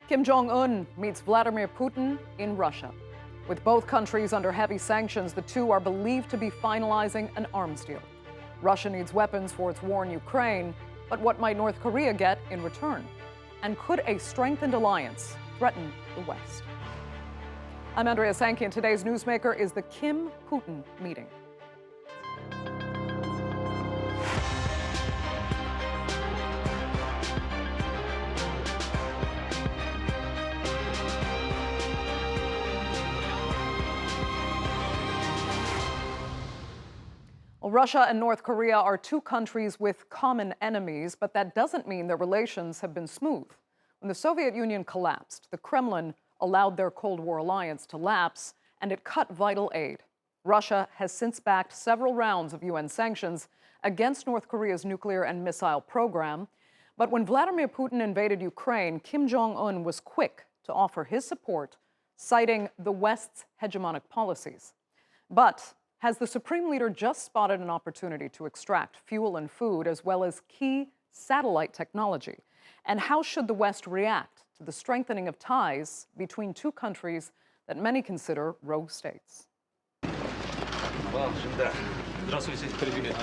Kim Jong-un meets Vladimir Putin in Russia. With both countries under heavy sanctions, the two are believed to be finalizing an arms deal. Russia needs weapons for its war in Ukraine, but what might North Korea get in return? And could a strengthened alliance threaten the West? I'm Andrea Sankey, and today's newsmaker is the Kim-Putin meeting. Well, Russia and North Korea are two countries with common enemies, but that doesn't mean their relations have been smooth. When the Soviet Union collapsed, the Kremlin allowed their Cold War alliance to lapse, and it cut vital aid. Russia has since backed several rounds of UN sanctions against North Korea's nuclear and missile program. But when Vladimir Putin invaded Ukraine, Kim Jong-un was quick to offer his support, citing the West's hegemonic policies. But has the Supreme Leader just spotted an opportunity to extract fuel and food, as well as key satellite technology? And how should the West react to the strengthening of ties between two countries that many consider rogue states? Здравствуйте. Привет.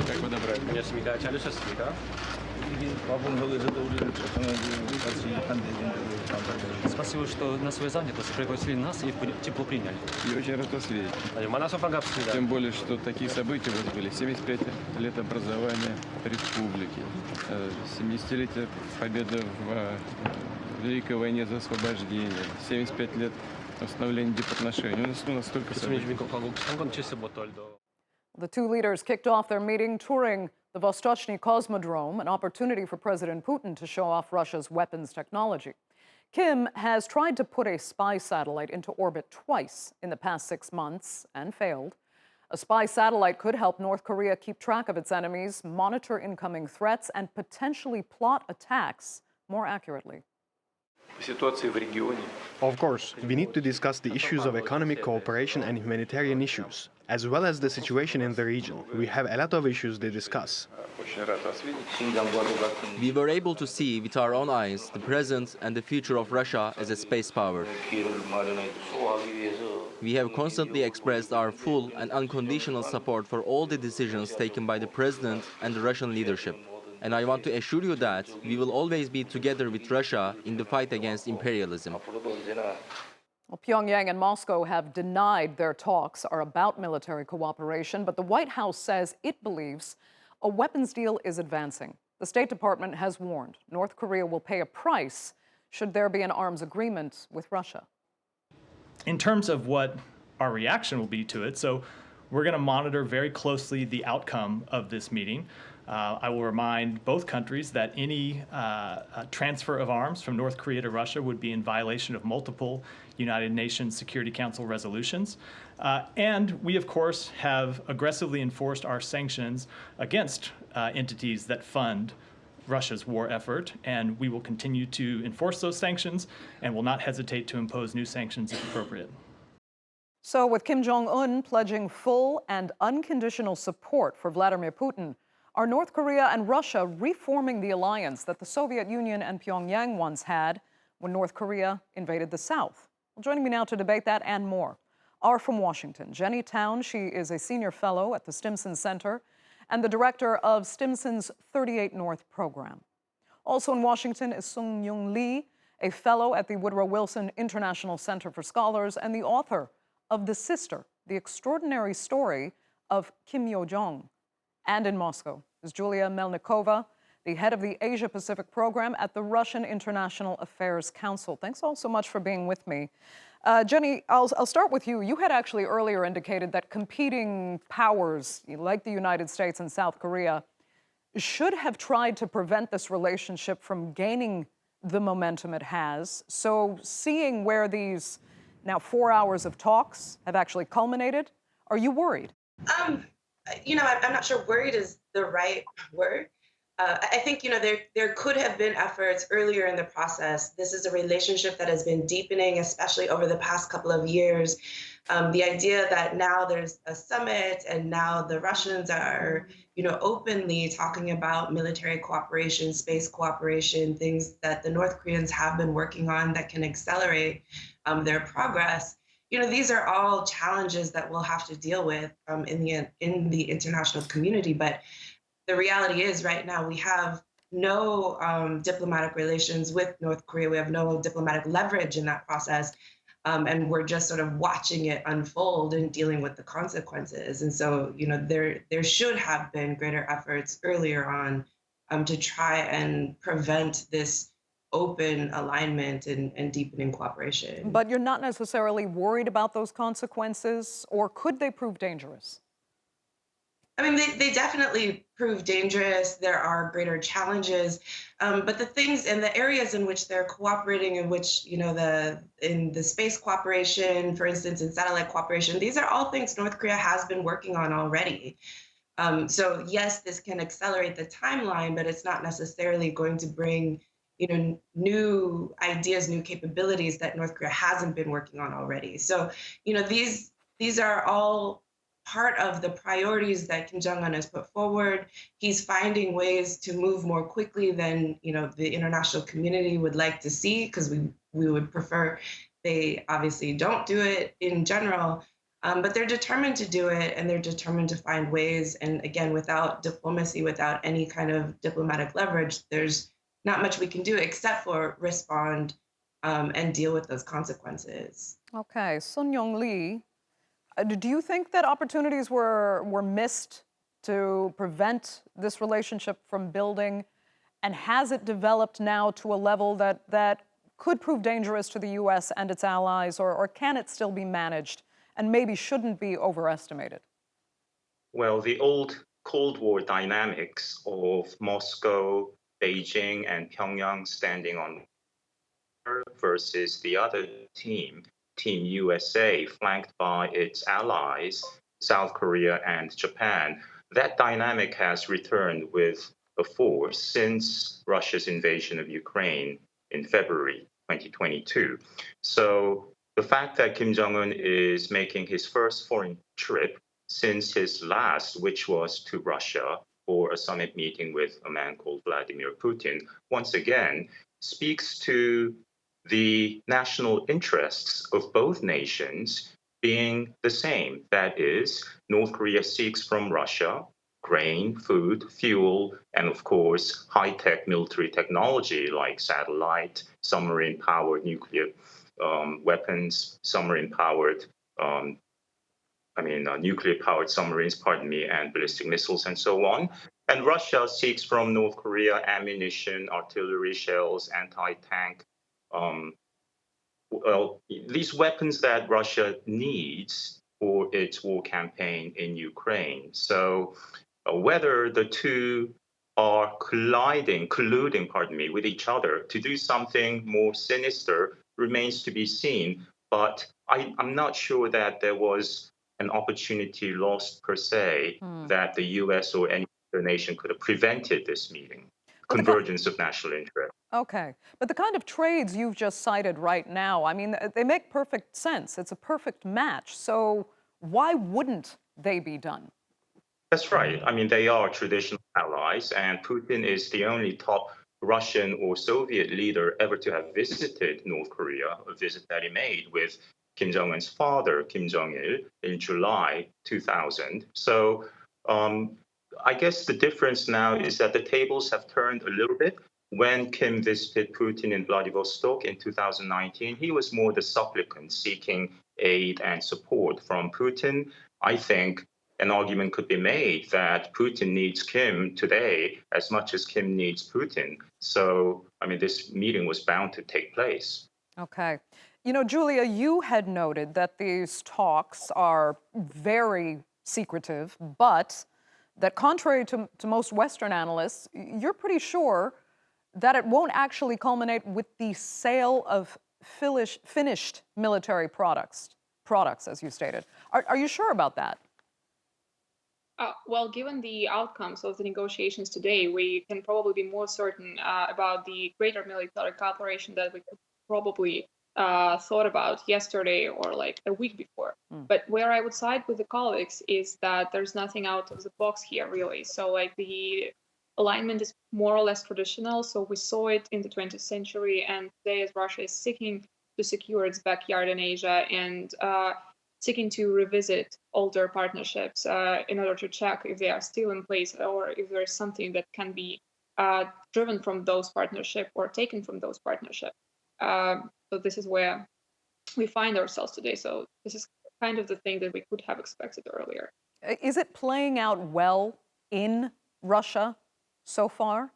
Как вы добрались? 안녕하십니까. 잘 오셨습니까? Спасибо, что на свою занятость пригласили нас и тепло приняли. И очень рад вас видеть. Тем более, что такие события у вас были. 75 лет образования республики, 70-летие победы в Великой войне за освобождение, 75 лет установления дипотношений. У нас столько событий. The two leaders kicked off their meeting touring the Vostochny Cosmodrome, an opportunity for President Putin to show off Russia's weapons technology. Kim has tried to put a spy satellite into orbit twice in the past 6 months and failed. A spy satellite could help North Korea keep track of its enemies, monitor incoming threats, and potentially plot attacks more accurately. Of course, we need to discuss the issues of economic cooperation and humanitarian issues, as well as the situation in the region. We have a lot of issues to discuss. We were able to see with our own eyes the present and the future of Russia as a space power. We have constantly expressed our full and unconditional support for all the decisions taken by the President and the Russian leadership. And I want to assure you that we will always be together with Russia in the fight against imperialism. Well, Pyongyang and Moscow have denied their talks are about military cooperation, but the White House says it believes a weapons deal is advancing. The State Department has warned North Korea will pay a price should there be an arms agreement with Russia. In terms of what our reaction will be to it, so we're going to monitor very closely the outcome of this meeting. I will remind both countries that any transfer of arms from North Korea to Russia would be in violation of multiple United Nations Security Council resolutions. And we, of course, have aggressively enforced our sanctions against entities that fund Russia's war effort, and we will continue to enforce those sanctions and will not hesitate to impose new sanctions if appropriate. So with Kim Jong-un pledging full and unconditional support for Vladimir Putin, are North Korea and Russia reforming the alliance that the Soviet Union and Pyongyang once had when North Korea invaded the South? Well, joining me now to debate that and more are from Washington, Jenny Town. She is a senior fellow at the Stimson Center and the director of Stimson's 38 North program. Also in Washington is Sung-Yoon Lee, a fellow at the Woodrow Wilson International Center for Scholars and the author of The Sister, The Extraordinary Story of Kim Yo-jong. And in Moscow is Julia Melnikova, the head of the Asia-Pacific program at the Russian International Affairs Council. Thanks all so much for being with me. Jenny, I'll start with you. You had actually earlier indicated that competing powers, like the United States and South Korea, should have tried to prevent this relationship from gaining the momentum it has. So seeing where these now 4 hours of talks have actually culminated, are you worried? I'm not sure worried is the right word. I think, there could have been efforts earlier in the process. This is a relationship that has been deepening, especially over the past couple of years. The idea that now there's a summit and now the Russians are, openly talking about military cooperation, space cooperation, things that the North Koreans have been working on that can accelerate their progress. These are all challenges that we'll have to deal with in the international community. But the reality is right now we have no diplomatic relations with North Korea. We have no diplomatic leverage in that process. And we're just sort of watching it unfold and dealing with the consequences. And so, there should have been greater efforts earlier on to try and prevent this open alignment and deepening cooperation. But you're not necessarily worried about those consequences, or could they prove dangerous? I mean, they definitely prove dangerous. There are greater challenges, but the things and the areas in which they're cooperating, in which in the space cooperation, for instance, in satellite cooperation, these are all things North Korea has been working on already. So yes, this can accelerate the timeline, but it's not necessarily going to bring new ideas, new capabilities that North Korea hasn't been working on already. So these are all part of the priorities that Kim Jong-un has put forward. He's finding ways to move more quickly than the international community would like to see, because we would prefer they obviously don't do it in general. But they're determined to do it, and they're determined to find ways. And again, without diplomacy, without any kind of diplomatic leverage, there's not much we can do except for respond and deal with those consequences. Okay, Sung-Yoon Lee, do you think that opportunities were missed to prevent this relationship from building? And has it developed now to a level that could prove dangerous to the U.S. and its allies, or can it still be managed and maybe shouldn't be overestimated? Well, the old Cold War dynamics of Moscow, Beijing, and Pyongyang standing on versus the other team, Team USA, flanked by its allies, South Korea and Japan, that dynamic has returned with a force since Russia's invasion of Ukraine in February 2022. So the fact that Kim Jong-un is making his first foreign trip since his last, which was to Russia for a summit meeting with a man called Vladimir Putin, once again speaks to the national interests of both nations being the same. That is, North Korea seeks from Russia grain, food, fuel, and of course, high-tech military technology like satellite, submarine-powered nuclear weapons, submarine-powered, nuclear-powered submarines, and ballistic missiles, and so on. And Russia seeks from North Korea ammunition, artillery shells, anti-tank. These weapons that Russia needs for its war campaign in Ukraine. So whether the two are colluding with each other to do something more sinister remains to be seen. But I'm not sure that there was an opportunity lost per se that the US or any other nation could have prevented this meeting. Convergence of national interest. Okay, but the kind of trades you've just cited right now, I mean, they make perfect sense. It's a perfect match. So why wouldn't they be done? That's right. I mean, they are traditional allies, and Putin is the only top Russian or Soviet leader ever to have visited North Korea, a visit that he made with Kim Jong-un's father, Kim Jong-il, in July 2000. So I guess the difference now is that the tables have turned a little bit. When Kim visited Putin in Vladivostok in 2019, he was more the supplicant seeking aid and support from Putin. I think an argument could be made that Putin needs Kim today as much as Kim needs Putin. So, I mean, this meeting was bound to take place. Okay. You know, Julia, you had noted that these talks are very secretive, but that contrary to most Western analysts, you're pretty sure that it won't actually culminate with the sale of finished military products, as you stated. Are you sure about that? Well, given the outcomes of the negotiations today, we can probably be more certain about the greater military cooperation that we could probably thought about yesterday or like a week before. But where I would side with the colleagues is that there's nothing out of the box here, really. So like the alignment is more or less traditional. So we saw it in the 20th century, and today as Russia is seeking to secure its backyard in Asia and seeking to revisit older partnerships in order to check if they are still in place or if there is something that can be driven from those partnerships or taken from those partnerships. So this is where we find ourselves today. So this is kind of the thing that we could have expected earlier. Is it playing out well in Russia so far?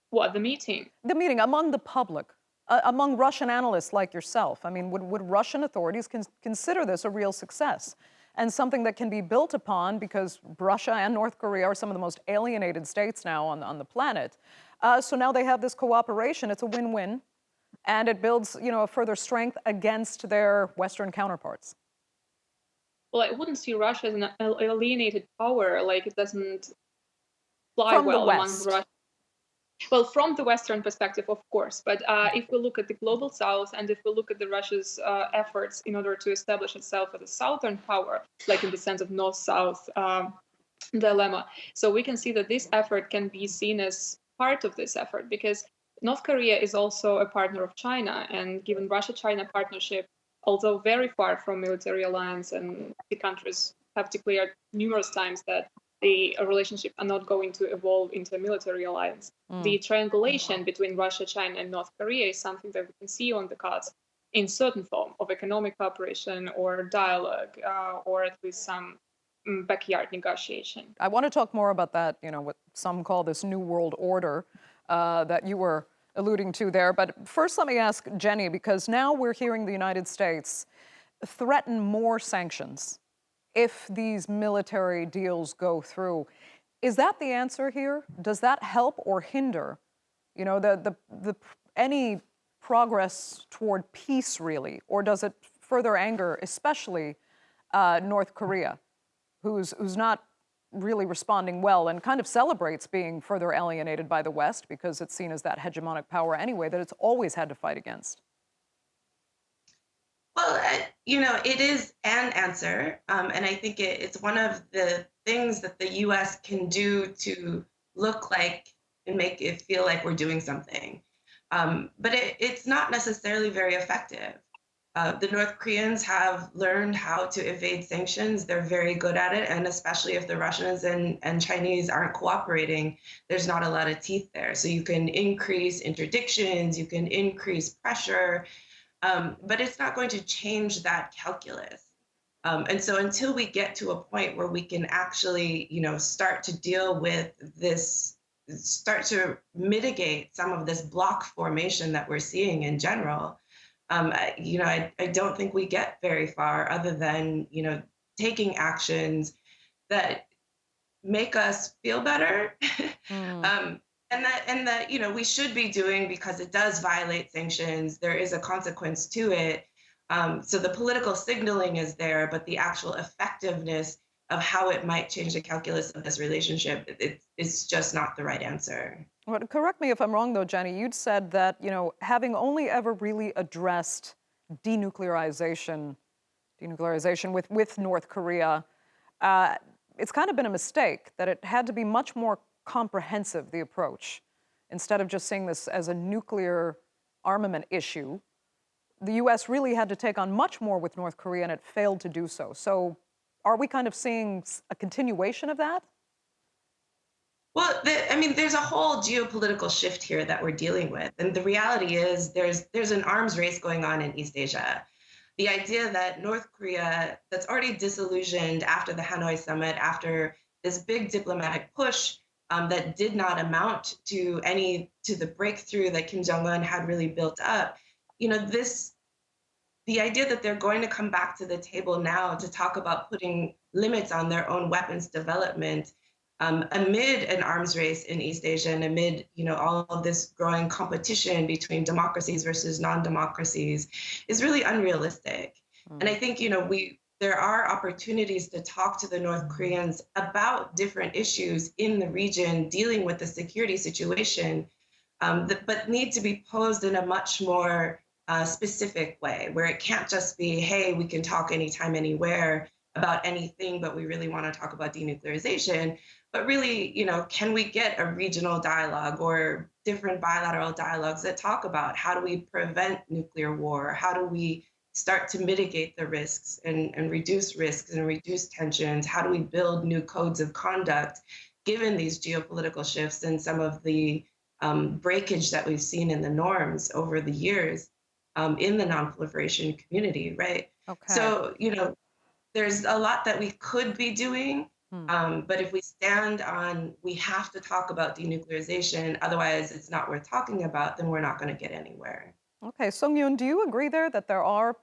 What, the meeting? The meeting among the public. Among Russian analysts like yourself, I mean, would Russian authorities consider this a real success and something that can be built upon, because Russia and North Korea are some of the most alienated states now on the planet. So now they have this cooperation. It's a win-win, and it builds, a further strength against their Western counterparts. Well, I wouldn't see Russia as an alienated power. Like, it doesn't fly well among Russia. Well, from the Western perspective, of course, but if we look at the global South and if we look at the Russia's efforts in order to establish itself as a Southern power, like in the sense of North-South dilemma, so we can see that this effort can be seen as part of this effort, because North Korea is also a partner of China, and given Russia-China partnership, although very far from military alliance, and the countries have declared numerous times that the relationship are not going to evolve into a military alliance. The triangulation between Russia, China, and North Korea is something that we can see on the cards in certain form of economic cooperation or dialogue, or at least some backyard negotiation. I want to talk more about that, what some call this New World Order that you were alluding to there. But first, let me ask Jenny, because now we're hearing the United States threaten more sanctions if these military deals go through. Is that the answer here? Does that help or hinder, any progress toward peace, really? Or does it further anger, especially North Korea, who's not really responding well and kind of celebrates being further alienated by the West because it's seen as that hegemonic power anyway that it's always had to fight against? Well, it is an answer, and I think it's one of the things that the U.S. can do to look like and make it feel like we're doing something. But it's not necessarily very effective. The North Koreans have learned how to evade sanctions. They're very good at it, and especially if the Russians and Chinese aren't cooperating, there's not a lot of teeth there. So you can increase interdictions, you can increase pressure, but it's not going to change that calculus. And so until we get to a point where we can actually, start to deal with this, start to mitigate some of this block formation that we're seeing in general, I don't think we get very far other than, taking actions that make us feel better. And that we should be doing, because it does violate sanctions. There is a consequence to it. So the political signaling is there, but the actual effectiveness of how it might change the calculus of this relationship, it's just not the right answer. Well, correct me if I'm wrong, though, Jenny. You'd said that, having only ever really addressed denuclearization with North Korea, it's kind of been a mistake, that it had to be much more comprehensive, the approach. Instead of just seeing this as a nuclear armament issue, the U.S. really had to take on much more with North Korea, and it failed to do so. So are we kind of seeing a continuation of that? Well, there's a whole geopolitical shift here that we're dealing with. And the reality is there's an arms race going on in East Asia. The idea that North Korea, that's already disillusioned after the Hanoi summit, after this big diplomatic push, that did not amount to the breakthrough that Kim Jong-un had really built up. The idea that they're going to come back to the table now to talk about putting limits on their own weapons development amid an arms race in East Asia and amid all of this growing competition between democracies versus non-democracies is really unrealistic. And I think there are opportunities to talk to the North Koreans about different issues in the region dealing with the security situation, but need to be posed in a much more specific way, where it can't just be, hey, we can talk anytime, anywhere about anything, but we really want to talk about denuclearization. But really, can we get a regional dialogue or different bilateral dialogues that talk about how do we prevent nuclear war? How do we start to mitigate the risks and reduce risks and reduce tensions? How do we build new codes of conduct given these geopolitical shifts and some of the breakage that we've seen in the norms over the years in the nonproliferation community, right? Okay. So, there's a lot that we could be doing, but if we stand on, we have to talk about denuclearization, otherwise it's not worth talking about, then we're not going to get anywhere. Okay, Sung-Yoon, do you agree there that there are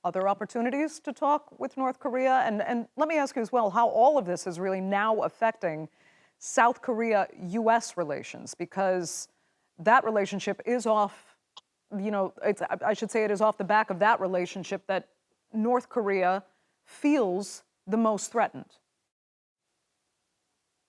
other opportunities to talk with North Korea? And let me ask you as well how all of this is really now affecting South Korea-U.S. relations, because that relationship is off, I should say it is off the back of that relationship that North Korea feels the most threatened.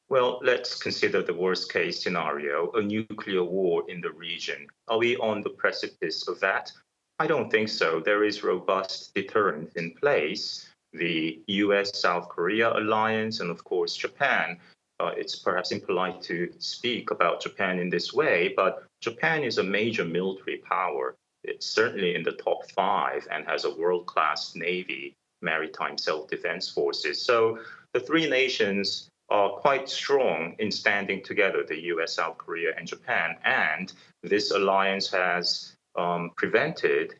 Well, let's consider the worst case scenario, a nuclear war in the region. Are we on the precipice of that? I don't think so. There is robust deterrence in place. The US-South Korea alliance and, of course, Japan. It's perhaps impolite to speak about Japan in this way, but Japan is a major military power. It's certainly in the top 5 and has a world-class navy, maritime self-defense forces. So the three nations are quite strong in standing together, the US, South Korea, and Japan. And this alliance has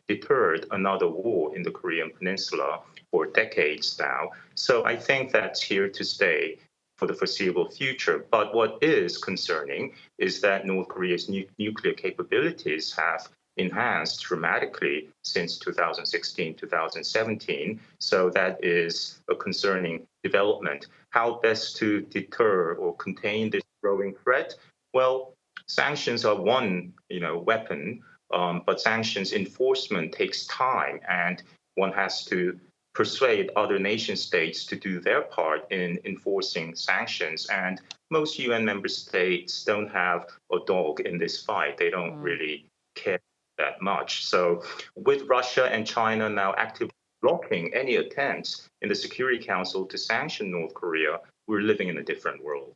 deterred another war in the Korean Peninsula for decades now. So I think that's here to stay for the foreseeable future. But what is concerning is that North Korea's nuclear capabilities have enhanced dramatically since 2016, 2017. So that is a concerning development. How best to deter or contain this growing threat? Well, sanctions are one, weapon, but sanctions enforcement takes time, and one has to persuade other nation states to do their part in enforcing sanctions. And most UN member states don't have a dog in this fight. They don't really care that much. So with Russia and China now actively blocking any attempts in the Security Council to sanction North Korea, we're living in a different world.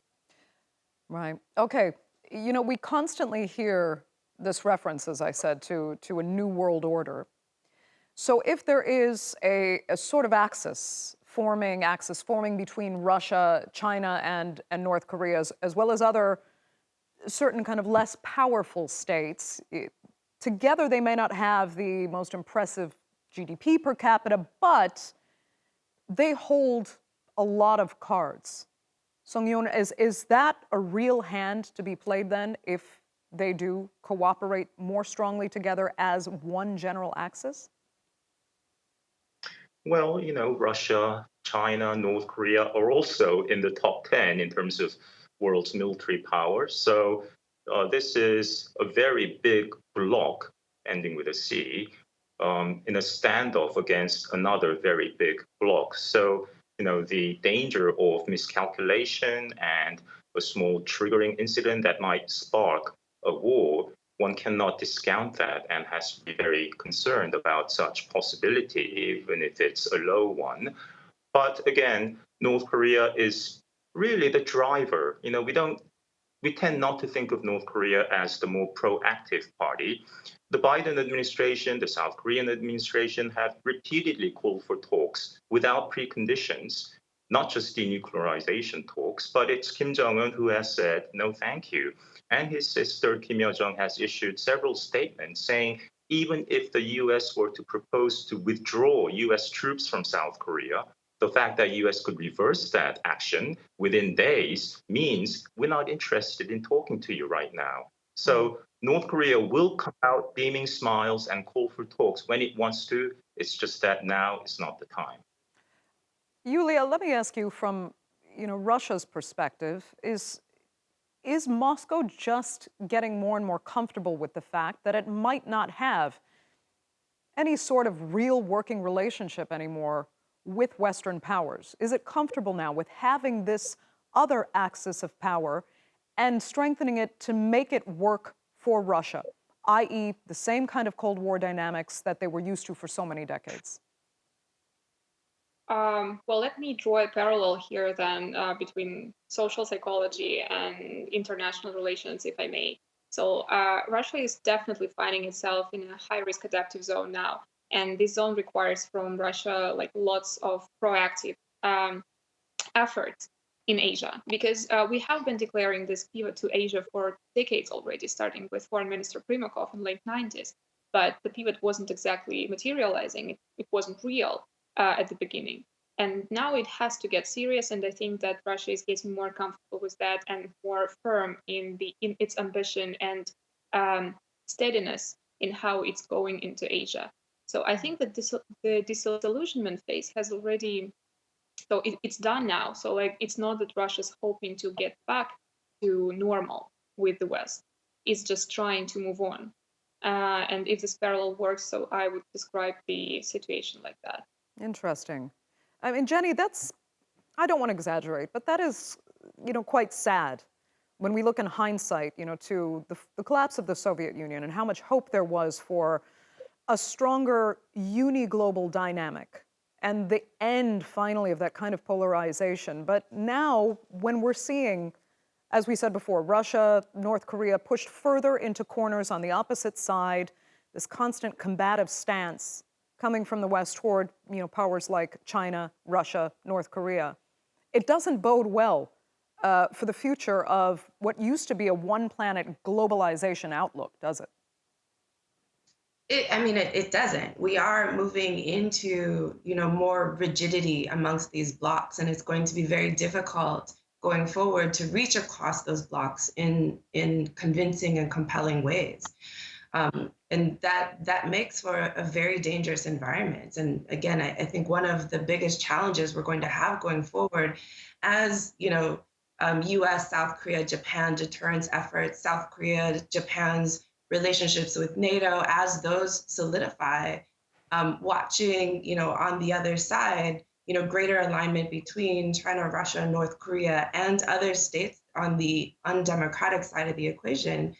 Right. Okay. We constantly hear this reference, as I said, to a new world order. So if there is a sort of axis forming between Russia, China, and North Korea, as well as other certain kind of less powerful states, together they may not have the most impressive GDP per capita, but they hold a lot of cards. Sung-Yoon, is that a real hand to be played then if they do cooperate more strongly together as one general axis? Well, Russia, China, North Korea are also in the top 10 in terms of world's military power. So this is a very big bloc, ending with a C, in a standoff against another very big bloc. So, the danger of miscalculation and a small triggering incident that might spark a war, one cannot discount that and has to be very concerned about such possibility, even if it's a low one. But again, North Korea is really the driver. We tend not to think of North Korea as the more proactive party. The Biden administration, the South Korean administration have repeatedly called for talks without preconditions, not just denuclearization talks, but it's Kim Jong-un who has said, no, thank you. And his sister, Kim Yo-jong, has issued several statements saying even if the U.S. were to propose to withdraw U.S. troops from South Korea, the fact that U.S. could reverse that action within days means we're not interested in talking to you right now. So North Korea will come out beaming smiles and call for talks when it wants to. It's just that now is not the time. Yulia, let me ask you from Russia's perspective, is Moscow just getting more and more comfortable with the fact that it might not have any sort of real working relationship anymore with Western powers? Is it comfortable now with having this other axis of power and strengthening it to make it work for Russia, i.e., the same kind of Cold War dynamics that they were used to for so many decades? Well, let me draw a parallel here then between social psychology and international relations, if I may. So Russia is definitely finding itself in a high-risk adaptive zone now. And this zone requires from Russia like lots of proactive efforts in Asia, because we have been declaring this pivot to Asia for decades already, starting with Foreign Minister Primakov in late 90s. But the pivot wasn't exactly materializing. It wasn't real at the beginning. And now it has to get serious, and I think that Russia is getting more comfortable with that and more firm in its ambition and steadiness in how it's going into Asia. So I think that the disillusionment phase has already, so it's done now. So like it's not that Russia's hoping to get back to normal with the West. It's just trying to move on. And if this parallel works, so I would describe the situation like that. Interesting. I mean, Jenny, I don't want to exaggerate, but that is, quite sad when we look in hindsight, to the collapse of the Soviet Union and how much hope there was for a stronger uni-global dynamic and the end, finally, of that kind of polarization. But now, when we're seeing, as we said before, Russia, North Korea pushed further into corners on the opposite side, this constant combative stance coming from the West toward, powers like China, Russia, North Korea, it doesn't bode well for the future of what used to be a one-planet globalization outlook, does it? It doesn't. We are moving into, more rigidity amongst these blocks, and it's going to be very difficult going forward to reach across those blocks in convincing and compelling ways. And that makes for a very dangerous environment. And again, I think one of the biggest challenges we're going to have going forward as, US, South Korea, Japan deterrence efforts, South Korea, Japan's relationships with NATO, as those solidify, watching, on the other side, greater alignment between China, Russia, North Korea, and other states on the undemocratic side of the equation.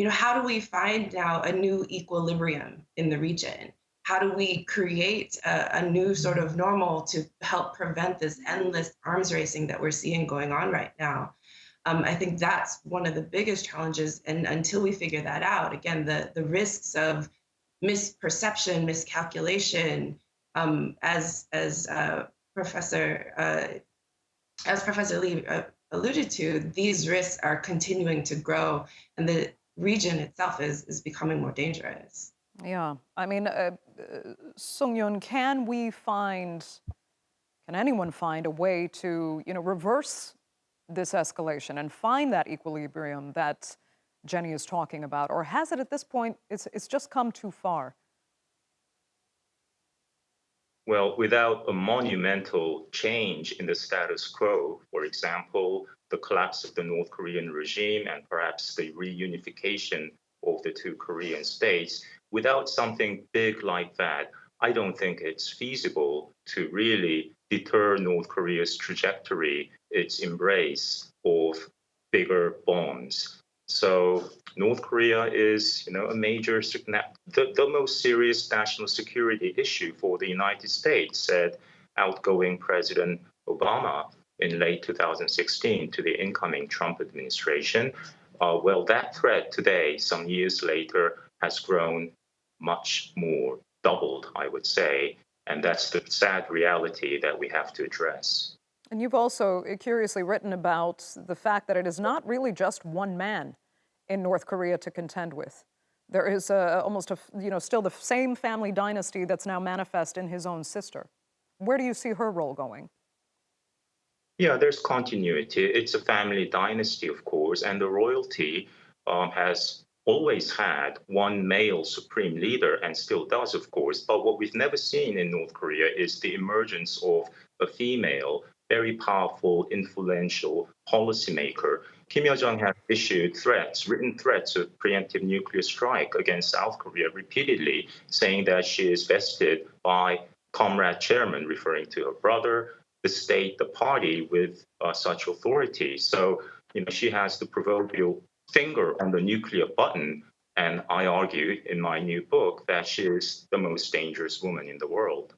How do we find now a new equilibrium in the region? How do we create a new sort of normal to help prevent this endless arms racing that we're seeing going on right now? I think that's one of the biggest challenges. And until we figure that out, again, the risks of misperception, miscalculation, as Professor Lee alluded to, these risks are continuing to grow, and the region itself is becoming more dangerous. Yeah, I mean, Sung-Yoon, can anyone find a way to, reverse this escalation and find that equilibrium that Jenny is talking about? Or has it at this point, it's just come too far? Well, without a monumental change in the status quo, for example, the collapse of the North Korean regime and perhaps the reunification of the two Korean states, without something big like that, I don't think it's feasible to really deter North Korea's trajectory, its embrace of bigger bombs. So North Korea is, a major, the most serious national security issue for the United States, said outgoing President Obama in late 2016 to the incoming Trump administration. Well, that threat today, some years later, has grown much more, doubled, I would say. And that's the sad reality that we have to address. And you've also curiously written about the fact that it is not really just one man in North Korea to contend with. There is still the same family dynasty that's now manifest in his own sister. Where do you see her role going? Yeah, there's continuity. It's a family dynasty, of course, and the royalty has always had one male supreme leader and still does, of course. But what we've never seen in North Korea is the emergence of a female, very powerful, influential policymaker. Kim Yo-jong has issued written threats of preemptive nuclear strike against South Korea repeatedly, saying that she is vested by comrade chairman, referring to her brother, the state, the party with such authority. So, she has the proverbial finger on the nuclear button. And I argue in my new book that she is the most dangerous woman in the world.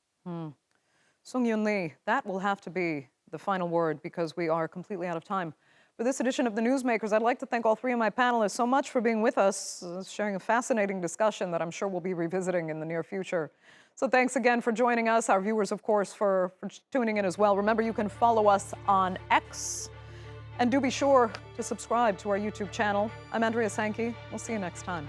Sung-Yoon Lee, that will have to be the final word because we are completely out of time. For this edition of The Newsmakers, I'd like to thank all three of my panelists so much for being with us, sharing a fascinating discussion that I'm sure we'll be revisiting in the near future. So thanks again for joining us. Our viewers, of course, for tuning in as well. Remember, you can follow us on X, and do be sure to subscribe to our YouTube channel. I'm Andrea Sankey. We'll see you next time.